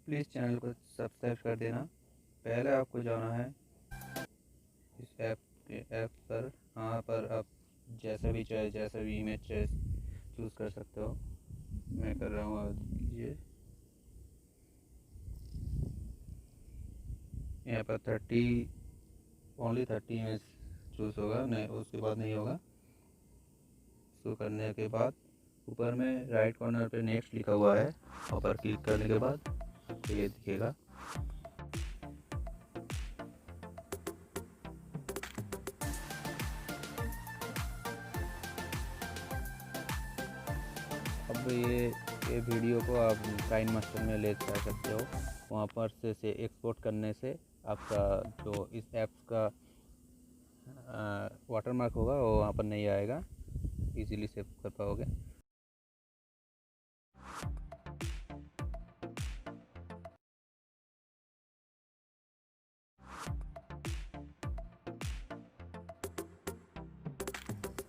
Please channel को subscribe कर देना। पहले आपको जाना है इस ऐप पर। यहाँ पर आप जैसा भी चाहे, जैसा भी इमेज चाहे चूज़ कर सकते हो। मैं कर रहा हूँ, आप कीजिए। यहाँ पर ओनली 30 इमेज चूज़ होगा, नहीं उसके बाद नहीं होगा। इसको करने के बाद ऊपर में राइट कॉर्नर पे नेक्स्ट लिखा हुआ है, वहाँ पर क्लिक करने के बाद ये दिखेगा। अब ये वीडियो को आप काइन मास्टर में ले जा सकते हो। वहाँ पर से एक्सपोर्ट करने से आपका जो इस ऐप्स का वाटरमार्क होगा वो वहाँ पर नहीं आएगा, इजीली सेव कर पाओगे।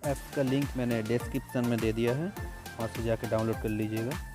ऐप्स का लिंक मैंने डिस्क्रिप्शन में दे दिया है, वहाँ से जाके डाउनलोड कर लीजिएगा।